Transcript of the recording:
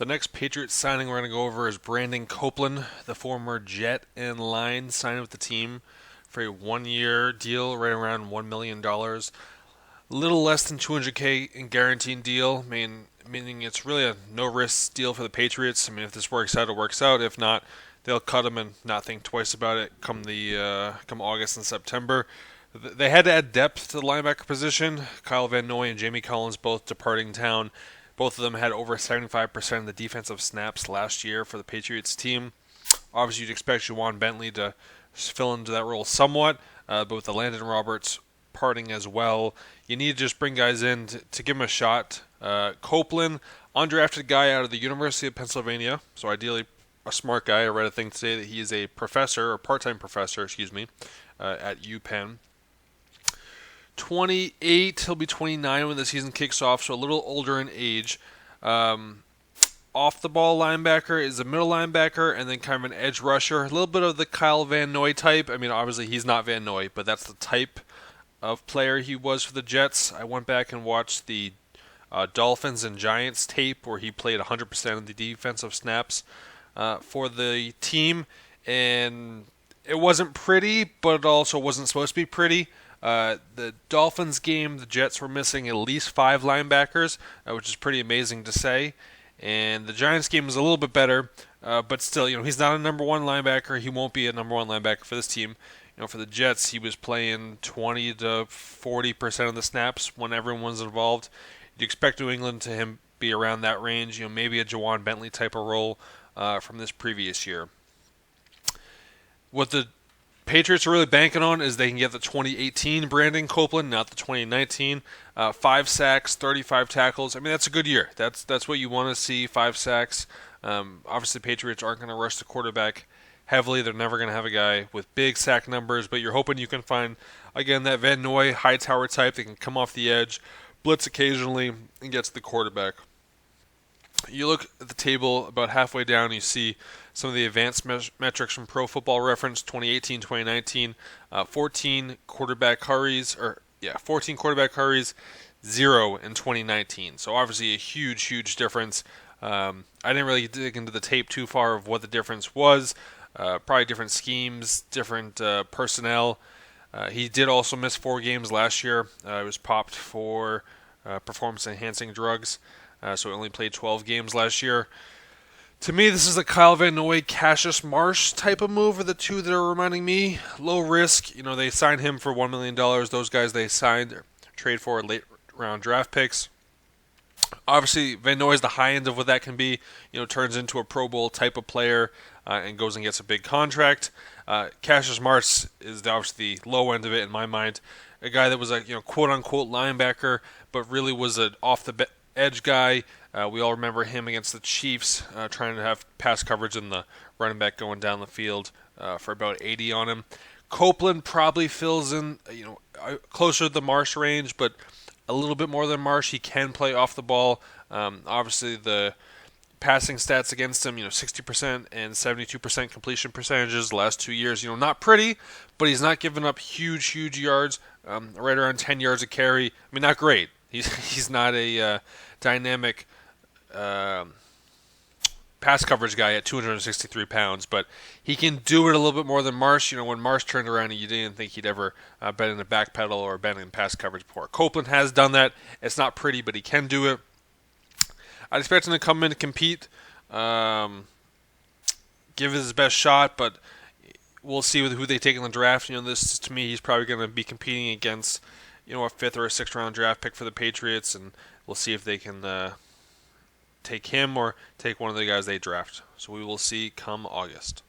The next Patriots signing we're going to go over is Brandon Copeland, the former Jet and Line, signed with the team for a 1-year deal, right around $1 million. A little less than 200K in guaranteed deal, meaning it's really a no-risk deal for the Patriots. I mean, if this works out, it works out. If not, they'll cut him and not think twice about it come August and September. They had to add depth to the linebacker position. Kyle Van Noy and Jamie Collins both departing town. Both of them had over 75% of the defensive snaps last year for the Patriots team. Obviously, you'd expect Juwan Bentley to fill into that role somewhat, but with the Landon Roberts parting as well, you need to just bring guys in to give them a shot. Copeland, undrafted guy out of the University of Pennsylvania, so ideally a smart guy. I read a thing today that he is a professor, or part-time professor, at UPenn. 28, he'll be 29 when the season kicks off, so a little older in age. Off the ball linebacker is a middle linebacker and then kind of an edge rusher. A little bit of the Kyle Van Noy type. I mean, obviously he's not Van Noy, but that's the type of player he was for the Jets. I went back and watched the Dolphins and Giants tape where he played 100% of the defensive snaps for the team, and it wasn't pretty, but it also wasn't supposed to be pretty. The Dolphins game, the Jets were missing at least 5 linebackers, which is pretty amazing to say. And the Giants game was a little bit better, but still, he's not a number one linebacker. He won't be a number one linebacker for this team. For the Jets, he was playing 20 to 40% of the snaps when everyone was involved. You'd expect New England to him be around that range, maybe a Juwan Bentley type of role from this previous year. What the Patriots are really banking on is they can get the 2018 Brandon Copeland, not the 2019. 5 sacks, 35 tackles. I mean, that's a good year. That's what you want to see, 5 sacks. Obviously, the Patriots aren't going to rush the quarterback heavily. They're never going to have a guy with big sack numbers, but you're hoping you can find, again, that Van Noy, Hightower type that can come off the edge, blitz occasionally, and get to the quarterback. You look at the table about halfway down, you see some of the advanced metrics from Pro Football Reference 2018-2019, 14 quarterback hurries, 0 in 2019. So obviously a huge difference. I didn't really dig into the tape too far of what the difference was. Probably different schemes, different personnel. He did also miss 4 games last year. He was popped for performance-enhancing drugs. So he only played 12 games last year. To me, this is a Kyle Van Noy, Cassius Marsh type of move are the two that are reminding me. Low risk. They signed him for $1 million. Those guys they signed trade for late round draft picks. Obviously, Van Noy is the high end of what that can be. Turns into a Pro Bowl type of player and goes and gets a big contract. Cassius Marsh is obviously the low end of it in my mind. A guy that was a quote-unquote linebacker, but really was an off-the-edge guy. We all remember him against the Chiefs trying to have pass coverage and the running back going down the field for about 80 on him. Copeland probably fills in, closer to the Marsh range, but a little bit more than Marsh. He can play off the ball. Obviously, the passing stats against him, 60% and 72% completion percentages the last 2 years. Not pretty, but he's not giving up huge yards, right around 10 yards a carry. I mean, not great. He's not a dynamic pass coverage guy at 263 pounds, but he can do it a little bit more than Marsh. When Marsh turned around, you didn't think he'd ever been in a back pedal or been in pass coverage before. Copeland has done that. It's not pretty, but he can do it. I'd expect him to come in and compete, give it his best shot, but we'll see with who they take in the draft. This to me, he's probably going to be competing against, a 5th or a 6th round draft pick for the Patriots, and we'll see if they can take him or take one of the guys they draft. So we will see come August.